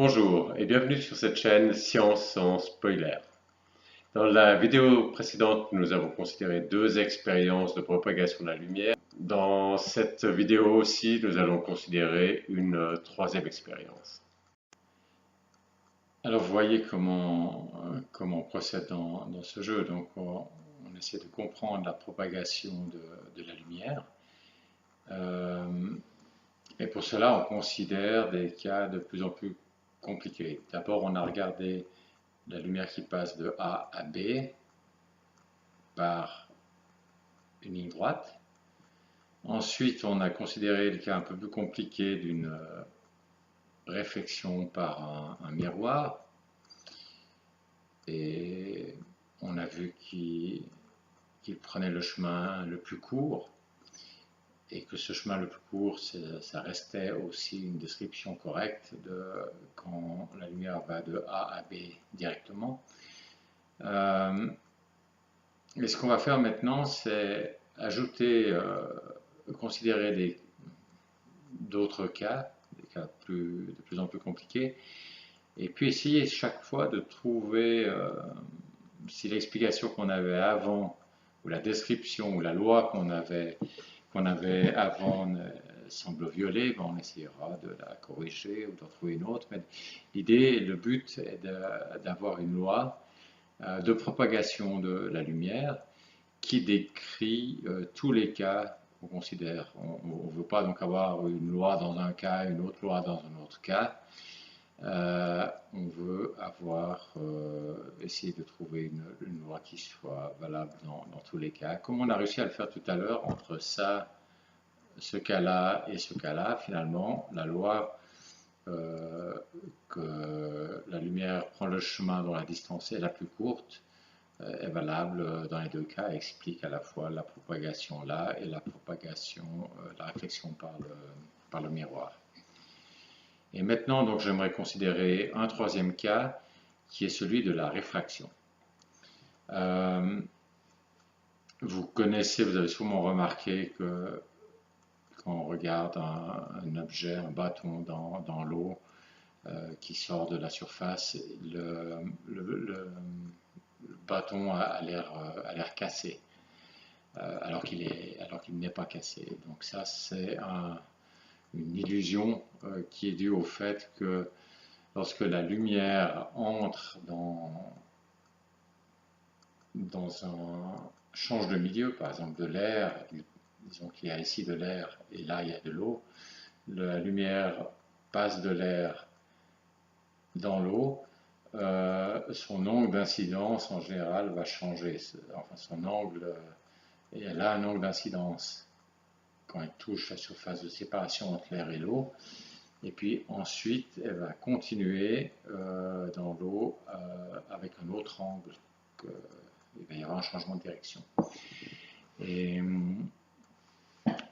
Bonjour et bienvenue sur cette chaîne Science sans spoiler. Dans la vidéo précédente, nous avons considéré deux expériences de propagation de la lumière. Dans cette vidéo aussi, nous allons considérer une troisième expérience. Alors vous voyez comment on procède dans ce jeu. Donc on essaie de comprendre la propagation de la lumière. Et pour cela, on considère des cas de plus en plus compliqués. D'abord, on a regardé la lumière qui passe de A à B par une ligne droite. Ensuite, on a considéré le cas un peu plus compliqué d'une réflexion par un miroir. Et on a vu qu'il prenait le chemin le plus court. Et que ce chemin le plus court, ça restait aussi une description correcte de quand la lumière va de A à B directement. Et ce qu'on va faire maintenant, c'est ajouter, considérer d'autres cas, des cas de plus en plus compliqués, et puis essayer chaque fois de trouver si l'explication qu'on avait avant, ou la description, ou la loi qu'on avait avant semble violée, on essaiera de la corriger ou d'en trouver une autre. Mais l'idée, le but est d'avoir une loi de propagation de la lumière qui décrit tous les cas qu'on considère. On ne veut pas donc avoir une loi dans un cas, une autre loi dans un autre cas. On veut essayer de trouver une loi qui soit valable dans tous les cas. Comme on a réussi à le faire tout à l'heure, entre ça, ce cas-là et ce cas-là, finalement, la loi que la lumière prend le chemin dont la distance est la plus courte est valable dans les deux cas, explique à la fois la propagation là et la propagation, la réflexion par le miroir. Et maintenant, donc, j'aimerais considérer un troisième cas qui est celui de la réfraction. Vous connaissez, vous avez sûrement remarqué que quand on regarde un objet, un bâton dans l'eau qui sort de la surface, le bâton a l'air cassé, alors qu'il n'est pas cassé. Donc ça, c'est une illusion qui est due au fait que lorsque la lumière entre dans un change de milieu, par exemple de l'air, disons qu'il y a ici de l'air et là il y a de l'eau, la lumière passe de l'air dans l'eau, son angle d'incidence en général va changer. Enfin, son angle, elle a un angle d'incidence quand elle touche la surface de séparation entre l'air et l'eau. Et puis ensuite, elle va continuer dans l'eau avec un autre angle. Il va y avoir un changement de direction. Et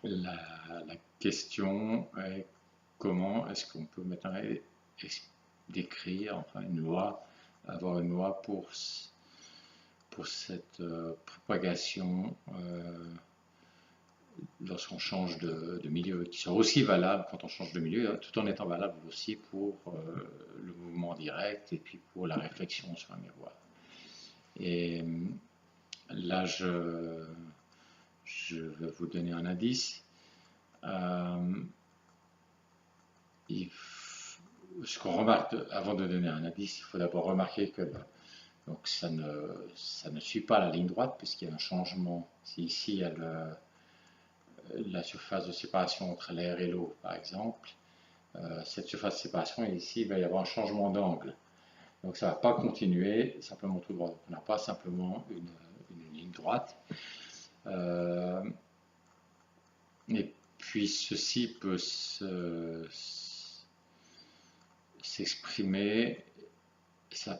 la question est comment est-ce qu'on peut maintenant décrire, enfin une loi, avoir une loi pour cette propagation lorsqu'on change de milieu, qui sont aussi valables quand on change de milieu, tout en étant valables aussi pour le mouvement direct et puis pour la réflexion sur un miroir. Et là, je vais vous donner un indice. Ce qu'on remarque, avant de donner un indice, il faut d'abord remarquer que donc ça ne suit pas la ligne droite puisqu'il y a un changement. Si ici il y a la surface de séparation entre l'air et l'eau, par exemple, cette surface de séparation, et ici il va y avoir un changement d'angle. Donc ça ne va pas continuer simplement tout droit. On n'a pas simplement une ligne droite. Et puis ceci peut s'exprimer, ça ne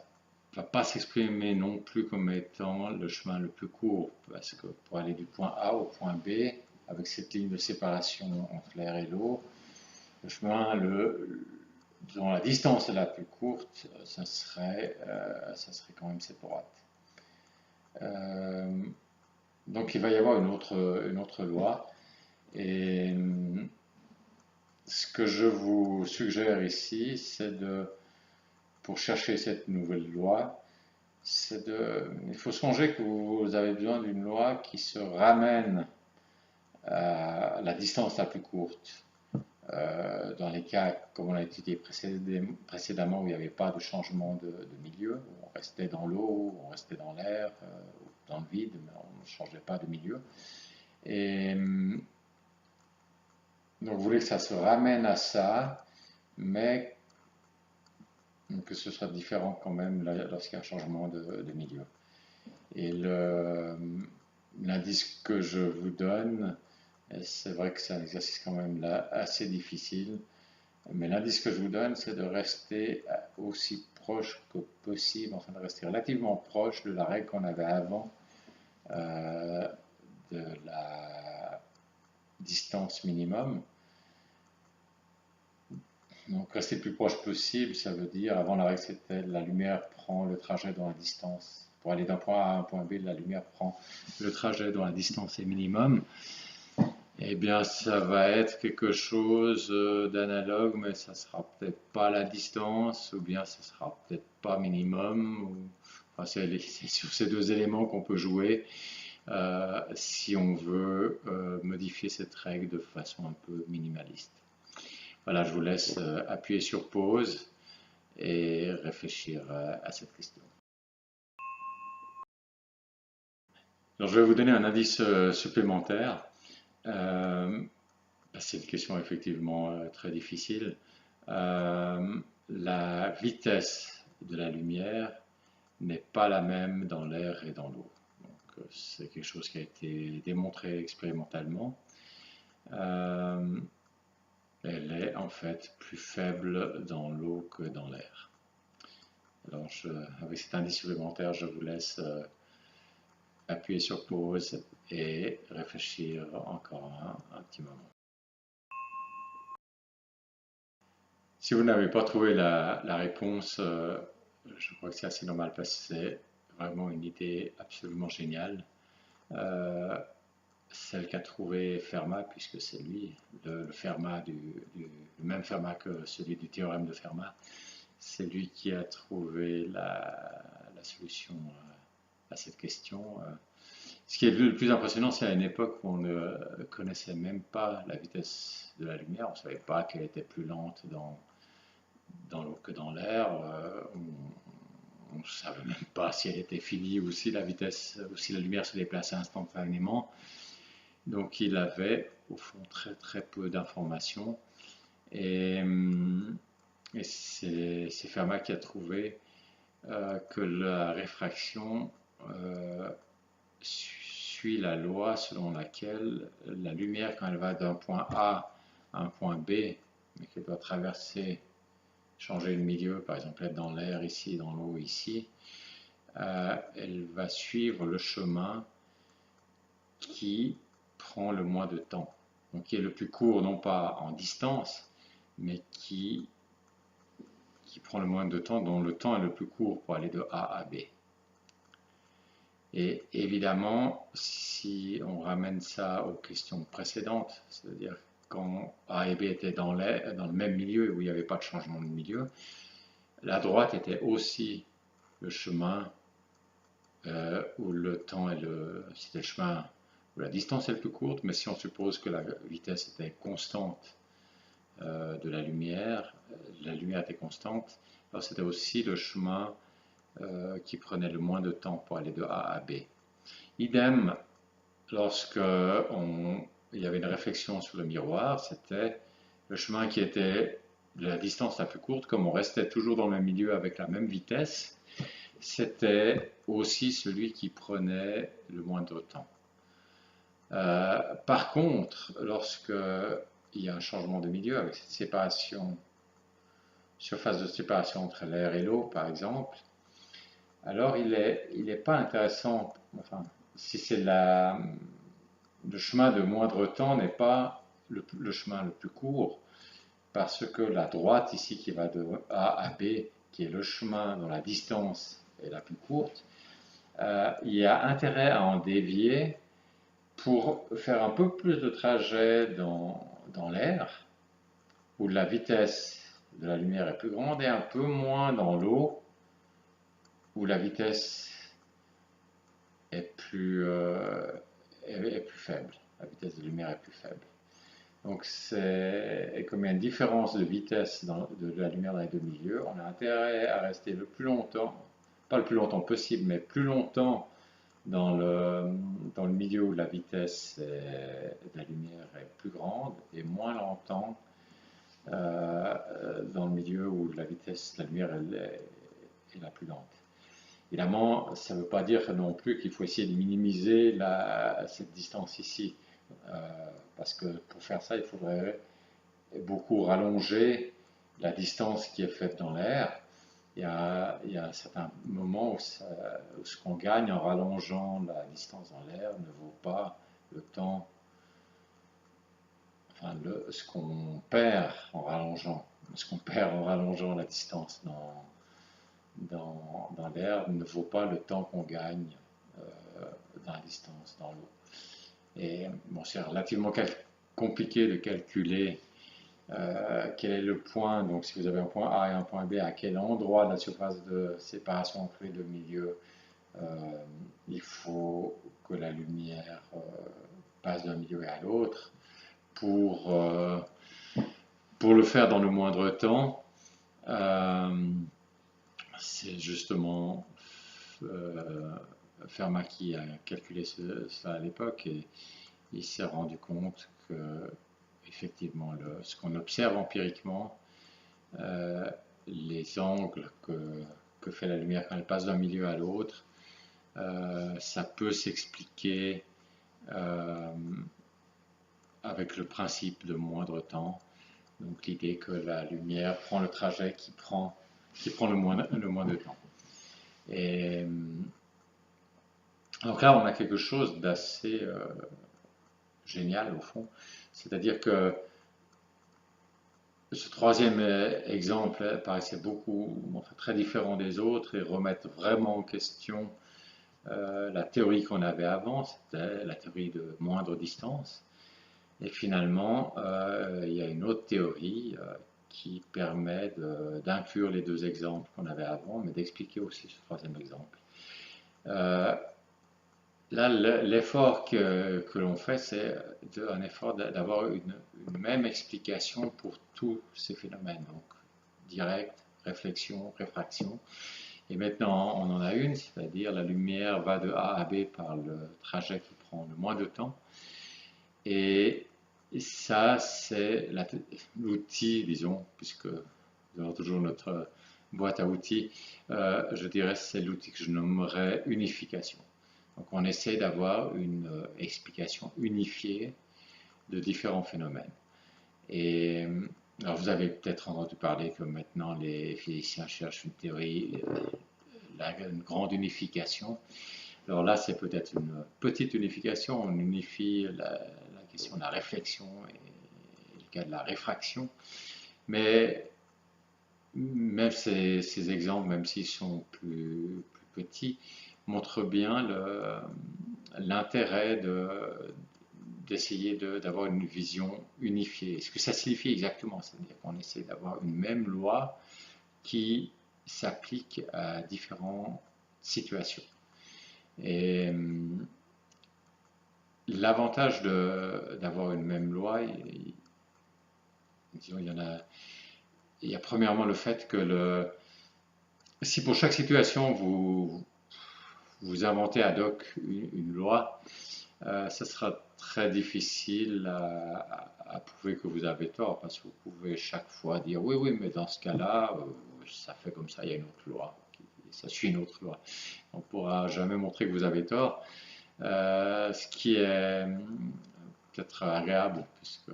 va pas s'exprimer non plus comme étant le chemin le plus court, parce que pour aller du point A au point B, avec cette ligne de séparation entre l'air et l'eau, le chemin, disons la distance la plus courte, ça serait quand même cette droite. Donc il va y avoir une autre loi, et ce que je vous suggère ici, c'est de pour chercher cette nouvelle loi, il faut songer que vous avez besoin d'une loi qui se ramène à la distance la plus courte. Dans les cas, comme on l'a étudié précédemment, où il n'y avait pas de changement de milieu, où on restait dans l'eau, on restait dans l'air, dans le vide, mais on ne changeait pas de milieu. Et donc, vous voulez que ça se ramène à ça, mais que ce soit différent quand même lorsqu'il y a un changement de milieu. Et l'indice que je vous donne, c'est vrai que c'est un exercice quand même là assez difficile, mais l'indice que je vous donne, c'est de rester aussi proche que possible, enfin de rester relativement proche de la règle qu'on avait avant de la distance minimum. Donc rester le plus proche possible, ça veut dire, avant la règle c'était la lumière prend le trajet dans la distance. Pour aller d'un point A à un point B, la lumière prend le trajet dont la distance est minimum. Eh bien, ça va être quelque chose d'analogue, mais ça sera peut-être pas la distance, ou bien ça sera peut-être pas minimum. Enfin, c'est sur ces deux éléments qu'on peut jouer si on veut modifier cette règle de façon un peu minimaliste. Voilà, je vous laisse appuyer sur pause et réfléchir à cette question. Alors, je vais vous donner un indice supplémentaire. C'est une question effectivement très difficile. La vitesse de la lumière n'est pas la même dans l'air et dans l'eau. C'est quelque chose qui a été démontré expérimentalement. Elle est en fait plus faible dans l'eau que dans l'air. Alors, avec cet indice supplémentaire, je vous laisse appuyer sur pause et réfléchir encore un petit moment. Si vous n'avez pas trouvé la réponse, je crois que c'est assez normal parce que c'est vraiment une idée absolument géniale. Celle qu'a trouvé Fermat, puisque c'est lui, le Fermat le même Fermat que celui du théorème de Fermat, c'est lui qui a trouvé la solution à cette question. Ce qui est le plus impressionnant, c'est à une époque où on ne connaissait même pas la vitesse de la lumière, on ne savait pas qu'elle était plus lente dans l'eau que dans l'air. On ne savait même pas si elle était finie ou si la vitesse, ou si la lumière se déplaçait instantanément. Donc il avait au fond très très peu d'informations. Et c'est Fermat qui a trouvé que la réfraction suit la loi selon laquelle la lumière, quand elle va d'un point A à un point B, mais qu'elle doit traverser, changer le milieu, par exemple être dans l'air ici, dans l'eau ici, elle va suivre le chemin qui prend le moins de temps, donc qui est le plus court, non pas en distance, mais qui prend le moins de temps, dont le temps est le plus court pour aller de A à B. Et évidemment, si on ramène ça aux questions précédentes, c'est-à-dire quand A et B étaient dans le même milieu où il n'y avait pas de changement de milieu, la droite était aussi le chemin où le temps c'était le chemin où la distance est le plus courte, mais si on suppose que la vitesse était constante de la lumière était constante, alors c'était aussi le chemin qui prenait le moins de temps pour aller de A à B. Idem, lorsque il y avait une réflexion sur le miroir, c'était le chemin qui était de la distance la plus courte, comme on restait toujours dans le même milieu avec la même vitesse, c'était aussi celui qui prenait le moins de temps. Par contre, lorsque il y a un changement de milieu avec cette séparation, surface de séparation entre l'air et l'eau, par exemple, alors il n'est pas intéressant, enfin, si c'est le chemin de moindre temps n'est pas le chemin le plus court, parce que la droite ici qui va de A à B, qui est le chemin dont la distance est la plus courte, il y a intérêt à en dévier pour faire un peu plus de trajet dans l'air, où la vitesse de la lumière est plus grande et un peu moins dans l'eau où la vitesse est est plus faible. La vitesse de lumière est plus faible. Donc, comme il y a une différence de vitesse de la lumière dans les deux milieux, on a intérêt à rester le plus longtemps, pas le plus longtemps possible, mais plus longtemps dans le milieu où la vitesse de la lumière est plus grande et moins longtemps dans le milieu où la vitesse de la lumière est la plus lente. Évidemment, ça ne veut pas dire non plus qu'il faut essayer de minimiser cette distance ici, parce que pour faire ça, il faudrait beaucoup rallonger la distance qui est faite dans l'air. Il y a un certain moment où ce qu'on gagne en rallongeant la distance dans l'air ne vaut pas le temps, enfin ce qu'on perd en rallongeant, la distance dans l'air ne vaut pas le temps qu'on gagne dans la distance dans l'eau. Et bon, c'est relativement compliqué de calculer quel est le point, donc si vous avez un point A et un point B, à quel endroit de la surface de séparation entre les deux milieux il faut que la lumière passe d'un milieu à l'autre pour le faire dans le moindre temps. C'est justement Fermat qui a calculé ça à l'époque et il s'est rendu compte que effectivement, ce qu'on observe empiriquement, les angles que fait la lumière quand elle passe d'un milieu à l'autre, ça peut s'expliquer avec le principe de moindre temps. Donc l'idée que la lumière prend le trajet qui prend le moins de temps. Et donc là, on a quelque chose d'assez génial au fond. C'est-à-dire que ce troisième exemple paraissait très différent des autres et remettre vraiment en question la théorie qu'on avait avant, c'était la théorie de moindre distance. Et finalement, il y a une autre théorie qui permet d'inclure les deux exemples qu'on avait avant, mais d'expliquer aussi ce troisième exemple. Là, l'effort que l'on fait, c'est un effort d'avoir une même explication pour tous ces phénomènes, donc direct, réflexion, réfraction. Et maintenant, on en a une, c'est-à-dire la lumière va de A à B par le trajet qui prend le moins de temps. Et ça, c'est l'outil, disons, puisque nous avons toujours notre boîte à outils, je dirais c'est l'outil que je nommerais unification. Donc on essaie d'avoir une explication unifiée de différents phénomènes. Et alors vous avez peut-être entendu parler que maintenant les physiciens cherchent une théorie, une grande unification. Alors là, c'est peut-être une petite unification, on unifie la question de la réflexion et le cas de la réfraction, mais même ces exemples, même s'ils sont plus petits, montrent bien l'intérêt d'essayer d'avoir une vision unifiée. Ce que ça signifie exactement, c'est-à-dire qu'on essaie d'avoir une même loi qui s'applique à différentes situations. Et l'avantage d'avoir une même loi, disons, il y a premièrement le fait que si pour chaque situation vous inventez ad hoc une loi, ça sera très difficile à prouver que vous avez tort, parce que vous pouvez chaque fois dire oui, mais dans ce cas-là, ça fait comme ça, il y a une autre loi, ça suit une autre loi. On ne pourra jamais montrer que vous avez tort, ce qui est peut-être agréable, puisque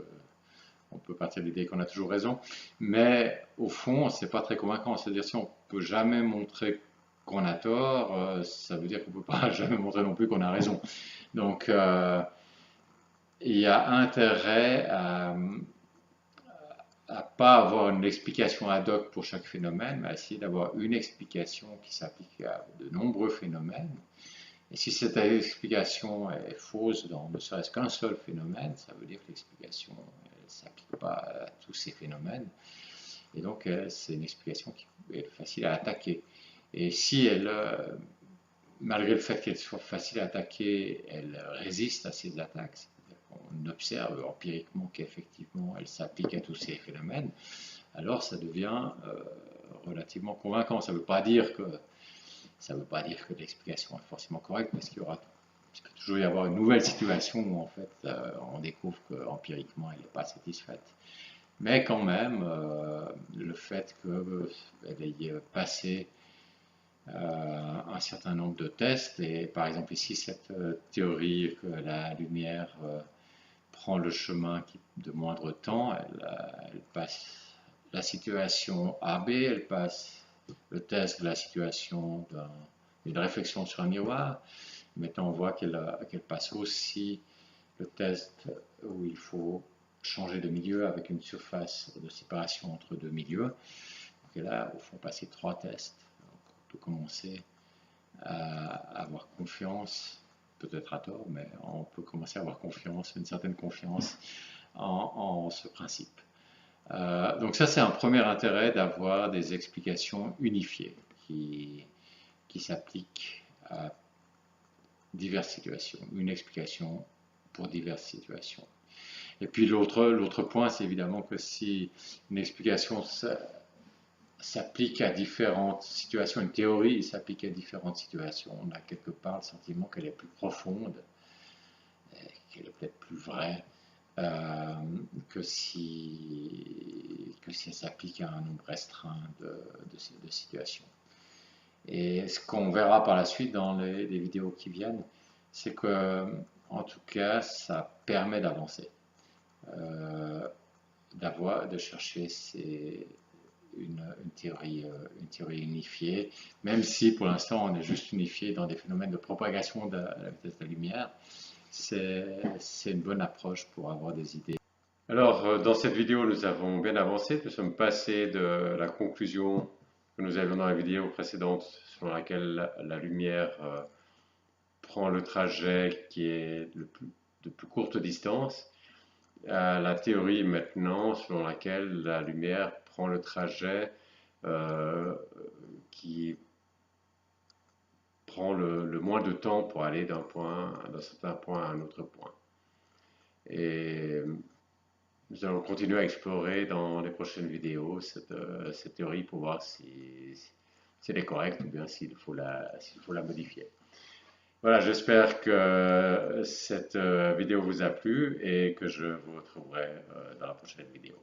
on peut partir de l'idée qu'on a toujours raison, mais au fond, c'est pas très convaincant. C'est-à-dire, si on peut jamais montrer qu'on a tort, ça veut dire qu'on peut pas jamais montrer non plus qu'on a raison. Donc, il y a intérêt à pas avoir une explication ad hoc pour chaque phénomène, mais à essayer d'avoir une explication qui s'applique à de nombreux phénomènes. Et si cette explication est fausse dans ne serait-ce qu'un seul phénomène, ça veut dire que l'explication ne s'applique pas à tous ces phénomènes. Et donc, c'est une explication qui est facile à attaquer. Et si elle, malgré le fait qu'elle soit facile à attaquer, elle résiste à ces attaques, on observe empiriquement qu'effectivement elle s'applique à tous ces phénomènes, alors ça devient relativement convaincant. Ça ne veut pas dire que l'explication est forcément correcte, parce qu'il peut toujours y avoir une nouvelle situation où en fait on découvre qu'empiriquement elle n'est pas satisfaite. Mais quand même, le fait qu'elle ait passé un certain nombre de tests, et par exemple ici cette théorie que la lumière prend le chemin de moindre temps, elle passe la situation AB, elle passe le test de la situation d'une réflexion sur un miroir. Maintenant, on voit qu'elle passe aussi le test où il faut changer de milieu avec une surface de séparation entre deux milieux. Donc, elle a au fond passé 3 tests. Donc, on peut commencer à avoir confiance, peut-être à tort, mais on peut commencer à avoir confiance, une certaine confiance en ce principe. Donc ça, c'est un premier intérêt d'avoir des explications unifiées qui s'appliquent à diverses situations, une explication pour diverses situations. Et puis l'autre point, c'est évidemment que si une explication s'applique à différentes situations, une théorie s'applique à différentes situations, on a quelque part le sentiment qu'elle est plus profonde, qu'elle est peut-être plus vraie, que si elle s'applique à un nombre restreint de situations. Et ce qu'on verra par la suite dans les vidéos qui viennent, c'est que, en tout cas, ça permet d'avancer, de chercher une théorie unifiée, même si pour l'instant on est juste unifié dans des phénomènes de propagation de la vitesse de la lumière. C'est une bonne approche pour avoir des idées. Alors, dans cette vidéo, nous avons bien avancé. Nous sommes passés de la conclusion que nous avions dans la vidéo précédente, selon laquelle la lumière prend le trajet qui est de plus courte distance, à la théorie maintenant, selon laquelle la lumière prend le trajet qui prend le moins de temps pour aller d'un certain point à un autre point. Et nous allons continuer à explorer dans les prochaines vidéos cette théorie pour voir si elle est correcte ou bien s'il faut la modifier. Voilà, j'espère que cette vidéo vous a plu et que je vous retrouverai dans la prochaine vidéo.